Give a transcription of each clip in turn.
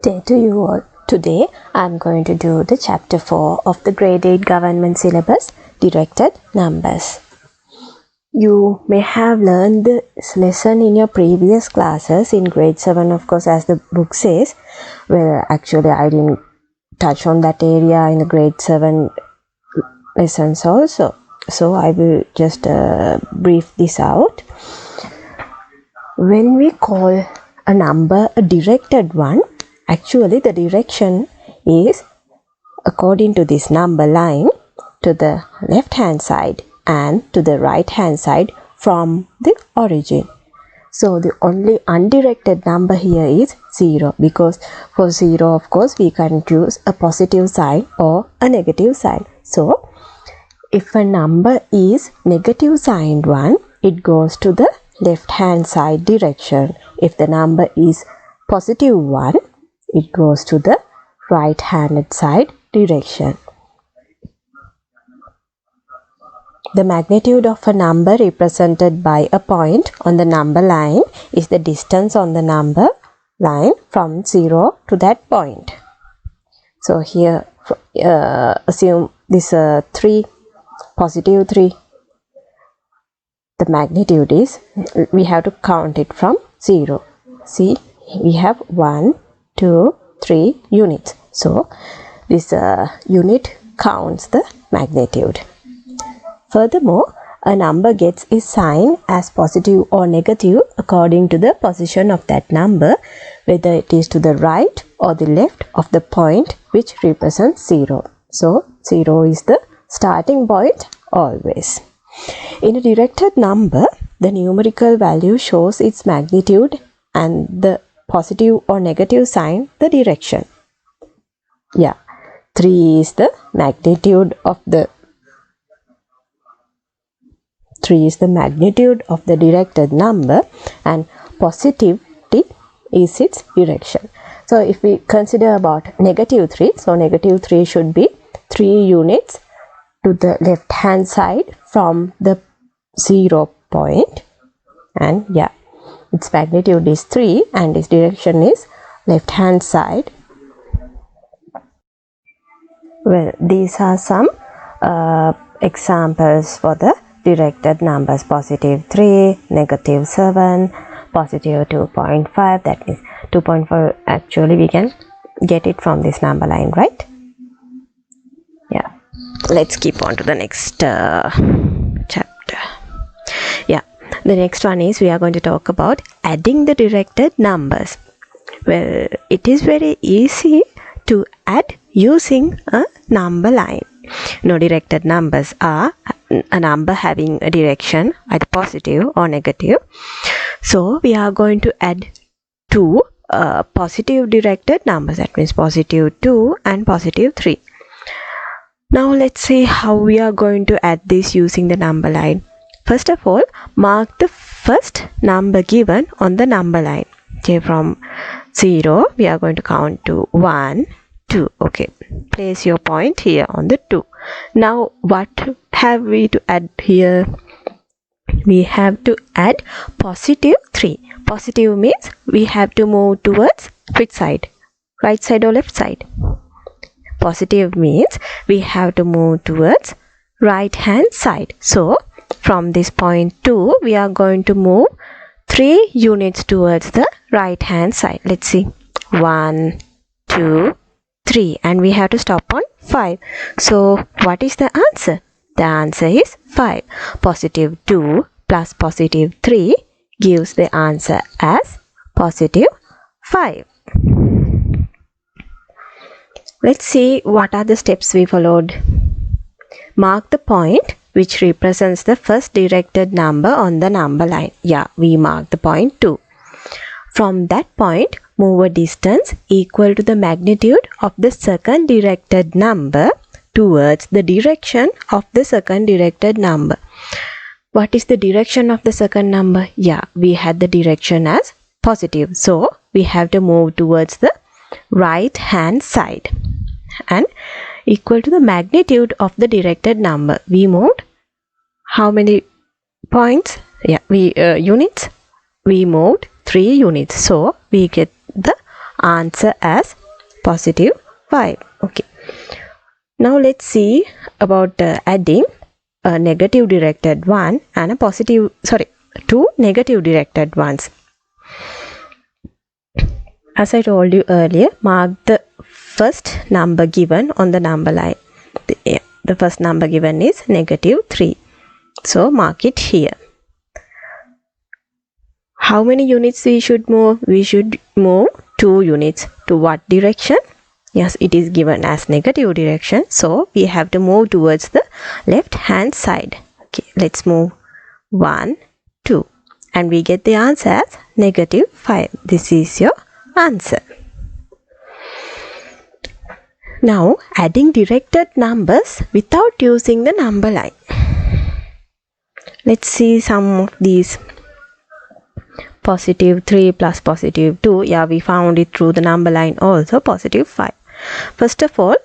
day to you all. Today I'm going to do the chapter 4 of the grade 8 government syllabus, directed numbers. You may have learned this lesson in your previous classes in grade 7, of course, as the book says. Well, actually I didn't touch on that area in the grade 7 lessons also. So I will just brief this out. When we call a number a directed one, actually the direction is according to this number line to the left hand side and to the right hand side from the origin. So the only undirected number here is 0, because for 0 of course we can choose a positive sign or a negative sign. So if a number is negative signed one, it goes to the left hand side direction. If the number is positive one, it goes to the right handed side direction. The magnitude of a number represented by a point on the number line is the distance on the number line from 0 to that point. So here assume this 3, positive 3. The magnitude is, we have to count it from 0. See, we have 1, 2, 3 units. So this unit counts the magnitude. Furthermore, a number gets its sign as positive or negative according to the position of that number, whether it is to the right or the left of the point which represents 0. So 0 is the starting point always. In a directed number, the numerical value shows its magnitude and the positive or negative sign the direction. 3 is the magnitude of the directed number, and positivity is its direction. So if we consider about negative 3, so negative 3 should be 3 units to the left hand side from the 0 point, and its magnitude is 3 and its direction is left hand side. Well, these are some examples for the directed numbers: positive 3, negative 7, positive 2.5. that is 2.5. actually we can get it from this number line, right? Let's keep on to the next chapter. The next one is, we are going to talk about adding the directed numbers. Well, it is very easy to add using a number line. Directed numbers are a number having a direction either positive or negative. So we are going to add two positive directed numbers, that means positive 2 and positive 3. Now let's see how we are going to add this using the number line. First of all, mark the first number given on the number line. Okay, from 0 we are going to count to 1, 2. Okay, place your point here on the 2. Now what have we to add here? We have to add positive 3. Positive means we have to move towards which side? Right side or left side? Positive means we have to move towards right hand side. So from this point 2, we are going to move 3 units towards the right hand side. Let's see, 1, 2, 3, and we have to stop on 5. So what is the answer? The answer is 5. Positive 2 plus positive 3 gives the answer as positive 5. Let's see what are the steps we followed. Mark the point which represents the first directed number on the number line. We mark the point 2. From that point, move a distance equal to the magnitude of the second directed number towards the direction of the second directed number. What is the direction of the second number? We had the direction as positive. So we have to move towards the right hand side and equal to the magnitude of the directed number. We moved how many points? Units. We moved 3 units. So we get the answer as positive 5. Okay. Now let's see about adding a negative directed one and a positive, two negative directed ones. As I told you earlier, mark the first number given on the number line. The first number given is -3. So mark it here. How many units we should move? We should move 2 units. To what direction? Yes, it is given as negative direction. So we have to move towards the left hand side. Okay, let's move 1, 2. And we get the answer as -5. This is your answer. Now adding directed numbers without using the number line. Let's see some of these. +3 plus +2. Yeah, we found it through the number line also. +5. First of all,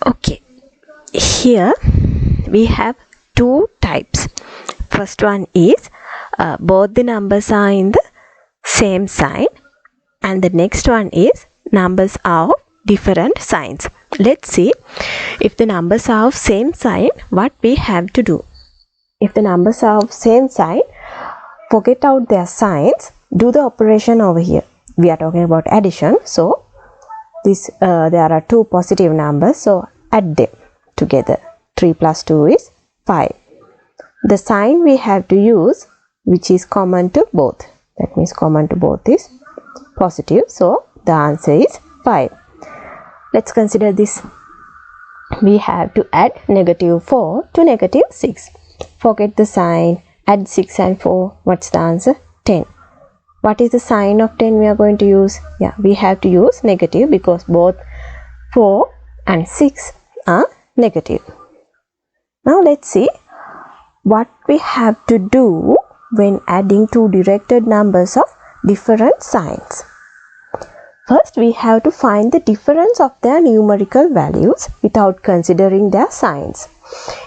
okay, here we have 2 types. First one is both the numbers are in the same sign, and the next one is numbers are of different signs. Let's see if the numbers are of same sign, what we have to do. If the numbers are of same sign, forget out their signs, do the operation over here. We are talking about addition, so this there are 2 positive numbers, so add them together. 3 plus 2 is 5. The sign we have to use, which is common to both, that means common to both is positive, so the answer is 5. Let's consider this. We have to add -4 to -6. Forget the sign, add 6 and 4. What's the answer? 10. What is the sign of 10 we are going to use? Yeah, we have to use negative because both 4 and 6 are negative. Now let's see what we have to do when adding 2 directed numbers of different signs. First, we have to find the difference of their numerical values without considering their signs.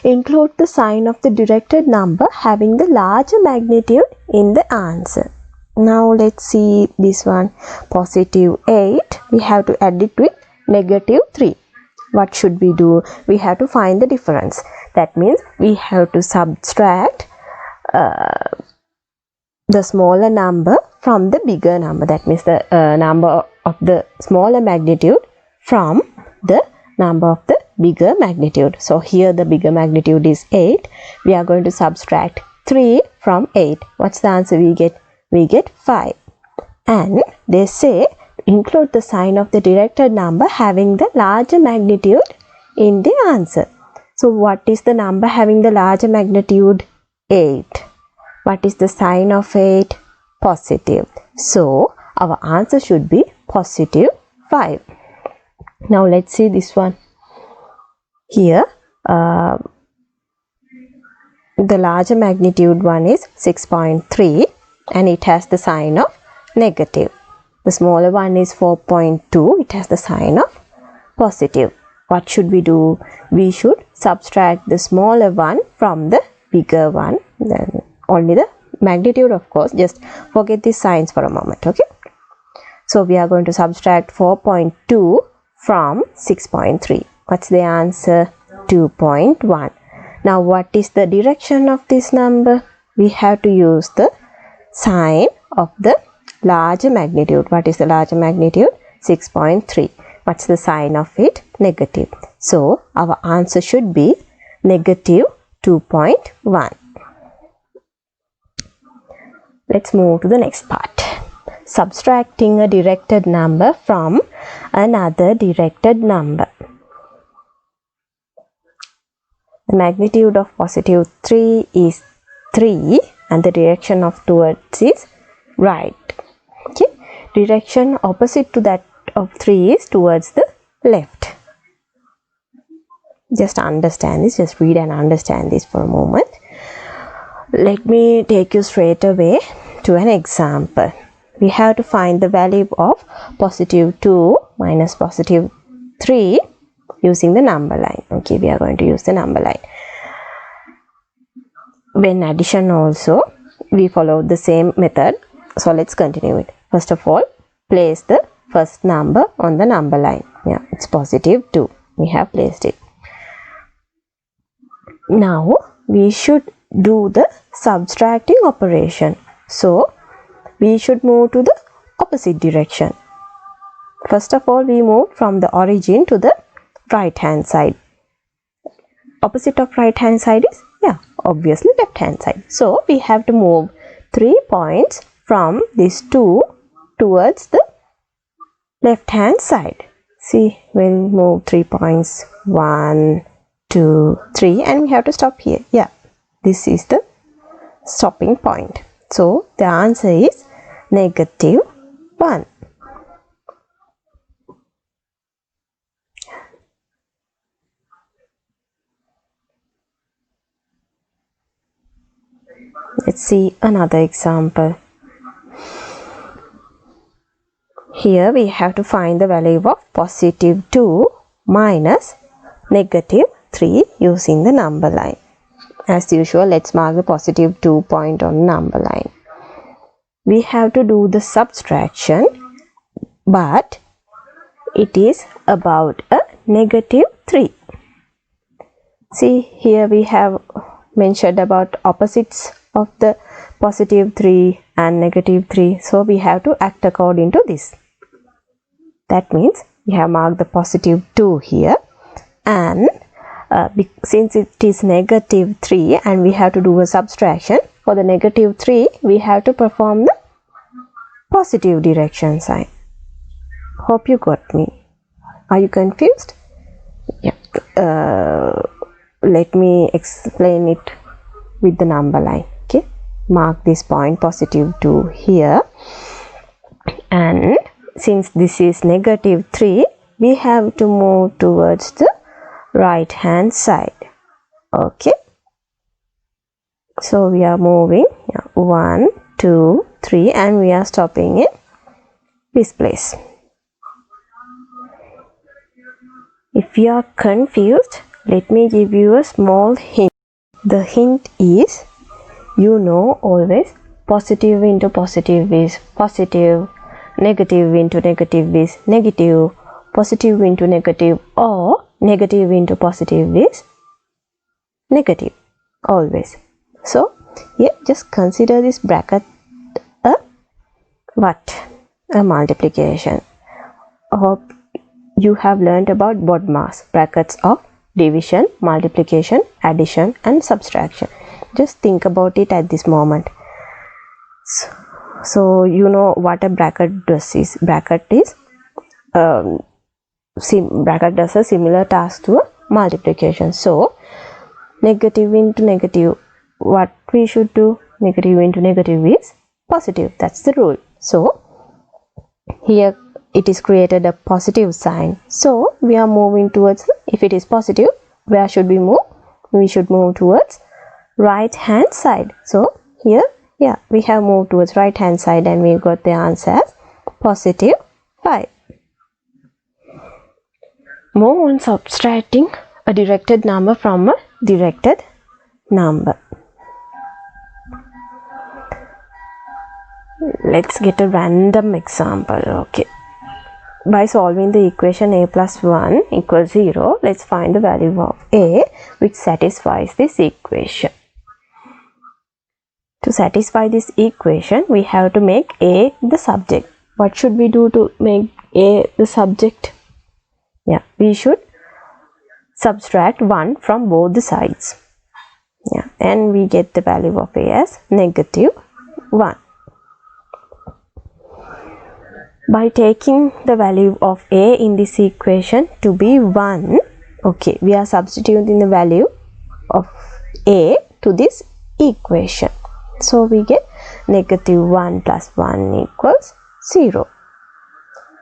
Include the sign of the directed number having the larger magnitude in the answer. Now let's see this one. +8, we have to add it with -3. What should we do? We have to find the difference. That means we have to subtract the smaller number from the bigger number. That means the number of the smaller magnitude from the number of the bigger magnitude. So here the bigger magnitude is 8. We are going to subtract 3 from 8. What's the answer we get? We get 5. And they say include the sign of the directed number having the larger magnitude in the answer. So what is the number having the larger magnitude? 8. What is the sign of 8? Positive. So our answer should be +5. Now let's see this one. Here the larger magnitude one is 6.3 and it has the sign of negative. The smaller one is 4.2. It has the sign of positive. What should we do? We should subtract the smaller one from the bigger one. Then only the magnitude, of course. Just forget these signs for a moment, okay? So we are going to subtract 4.2 from 6.3. What's the answer? 2.1. Now what is the direction of this number? We have to use the sign of the larger magnitude. What is the larger magnitude? 6.3. What's the sign of it? Negative. So our answer should be -2.1. Let's move to the next part. Subtracting a directed number from another directed number. The magnitude of +3 is 3 and the direction of towards is right. Okay. Direction opposite to that of 3 is towards the left. Just understand this. Just read and understand this for a moment. Let me take you straight away to an example. We have to find the value of +2 minus +3 using the number line. Okay, we are going to use the number line. When addition also, we follow the same method. So let's continue it. First of all, place the first number on the number line. Yeah, it's positive 2. We have placed it. Now we should do the subtracting operation. So we should move to the opposite direction. First of all, we move from the origin to the right hand side. Opposite of right hand side is, yeah, obviously left hand side. So we have to move 3 points from these 2 towards the left hand side. See, we'll move 3 points, 1, 2, 3, and we have to stop here. Yeah, this is the stopping point. So the answer is -1. Let's see another example. Here we have to find the value of +2 minus -3 using the number line. As usual, let's mark the +2 point on number line. We have to do the subtraction, but it is about a -3. See, here we have mentioned about opposites of the +3 and -3. So we have to act according to this. That means we have marked the +2 here, and since it is -3 and we have to do a subtraction, for the -3 we have to perform the positive direction sign. Hope you got me. Are you confused? Yeah. Let me explain it with the number line. Okay, mark this point +2 here, and since this is -3, we have to move towards the right hand side. Okay, so we are moving 1, 2, 3, and we are stopping in this place. If you are confused, let me give you a small hint. The hint is, you know, always positive into positive is positive, negative into negative is negative, positive into negative, or negative into positive is negative, always. So here just consider this bracket a multiplication. I hope you have learned about BODMAS, brackets of division, multiplication, addition and subtraction. Just think about it at this moment. So you know what a bracket does is, bracket does a similar task to a multiplication. So negative into negative, what we should do? Negative into negative is positive. That's the rule. So here it is created a positive sign. So we are moving towards, if it is positive, where should we move? We should move towards right hand side. So here, yeah, we have moved towards right hand side and we got the answer as +5. Move on subtracting a directed number from a directed number. Let's get a random example. Okay. By solving the equation a plus 1 equals 0, let's find the value of a which satisfies this equation. To satisfy this equation, we have to make a the subject. What should we do to make a the subject? Yeah, we should subtract 1 from both the sides. Yeah, and we get the value of a as -1. By taking the value of a in this equation to be 1, okay, we are substituting the value of a to this equation. So we get -1 plus 1 equals 0.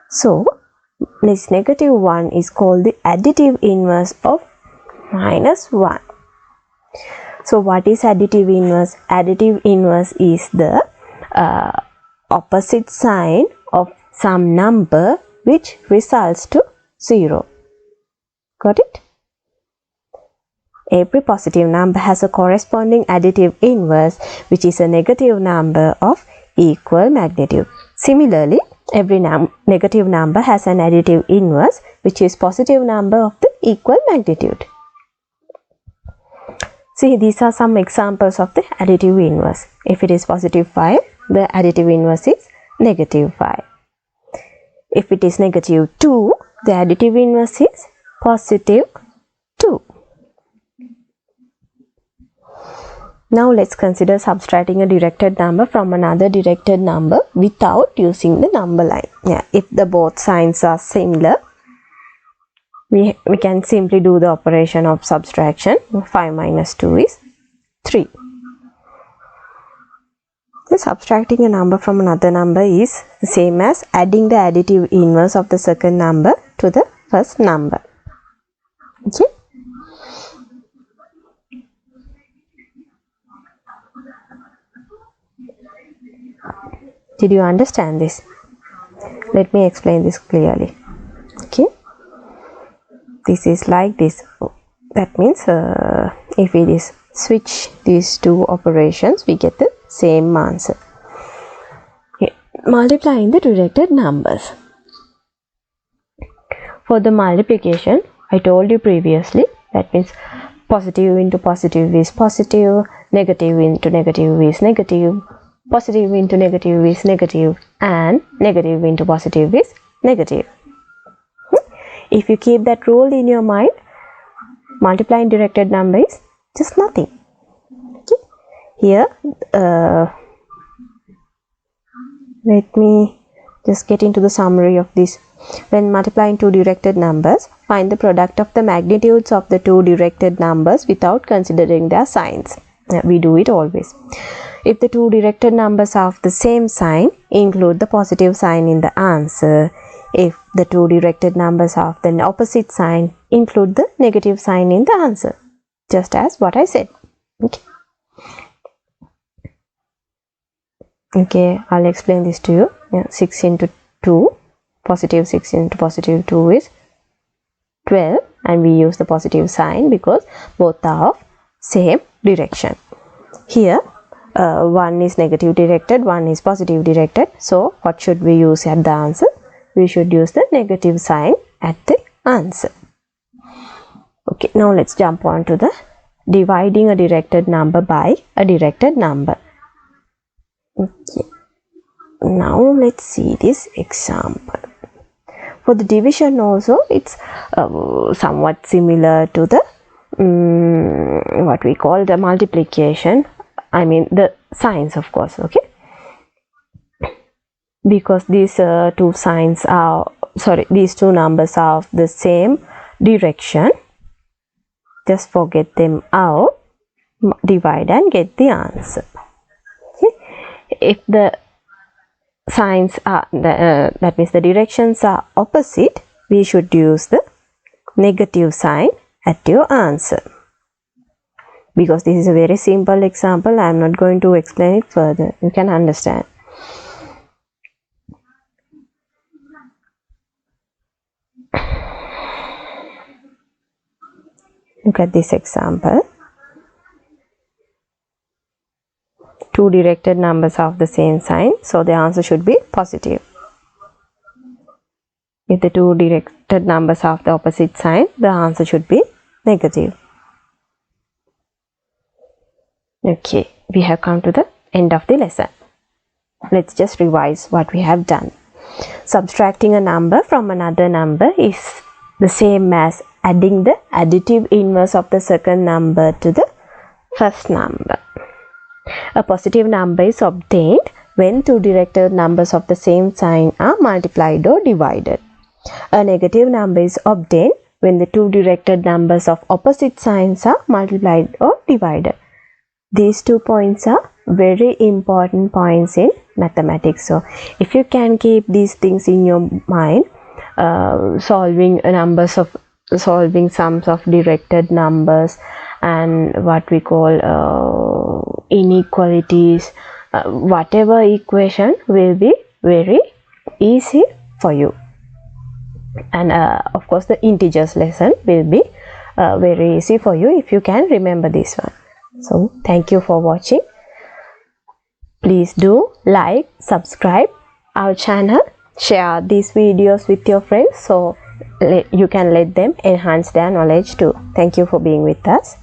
So this -1 is called the additive inverse of -1. So what is additive inverse? Additive inverse is the opposite sign of some number which results to 0. Got it? Every positive number has a corresponding additive inverse, which is a negative number of equal magnitude. Similarly, every negative number has an additive inverse, which is positive number of the equal magnitude. See, these are some examples of the additive inverse. If it is positive 5, the additive inverse is negative 5. If it is negative 2, the additive inverse is positive 2. Now let's consider subtracting a directed number from another directed number without using the number line. If the both signs are similar, we can simply do the operation of subtraction. 5 minus 2 is 3. So subtracting a number from another number is the same as adding the additive inverse of the second number to the first number. Okay. Did you understand this? Let me explain this clearly. Okay. This is like this. That means if it is switch these two operations, we get the same answer. Okay. Multiplying the directed numbers. For the multiplication, I told you previously, that means positive into positive is positive, negative into negative is negative, positive into negative is negative, and negative into positive is negative. If you keep that rule in your mind, multiplying directed number is just nothing. Okay. Here, let me just get into the summary of this. When multiplying two directed numbers, find the product of the magnitudes of the two directed numbers without considering their signs. We do it always. If the two directed numbers are of the same sign, include the positive sign in the answer. If the two directed numbers are of the opposite sign, include the negative sign in the answer. Just as what I said. Okay. Okay, I'll explain this to you. 6 into 2, positive 6 into positive 2 is 12, and we use the positive sign because both are of same direction. Here, one is negative directed, one is positive directed. So, what should we use at the answer? We should use the negative sign at the answer. Okay, now let's jump on to the dividing a directed number by a directed number. Okay. Now let's see this example. For the division also, it's somewhat similar to the what we call the multiplication. I mean the signs, of course. Okay, because these two signs are these two numbers are of the same direction. Just forget them out, divide and get the answer. Okay. If the signs are that means the directions are opposite, we should use the negative sign at your answer. Because this is a very simple example, I am not going to explain it further. You can understand. Look at this example. Two directed numbers are of the same sign, so the answer should be positive. If the two directed numbers are of the opposite sign, the answer should be negative. Okay, we have come to the end of the lesson. Let's just revise what we have done. Subtracting a number from another number is the same as adding the additive inverse of the second number to the first number. A positive number is obtained when two directed numbers of the same sign are multiplied or divided. A negative number is obtained when the two directed numbers of opposite signs are multiplied or divided. These 2 points are very important points in mathematics. So, if you can keep these things in your mind, solving sums of directed numbers and what we call inequalities, whatever equation will be very easy for you. And of course the integers lesson will be very easy for you if you can remember this one. So thank you for watching. Please do like, subscribe our channel, share these videos with your friends so you can let them enhance their knowledge too. Thank you for being with us.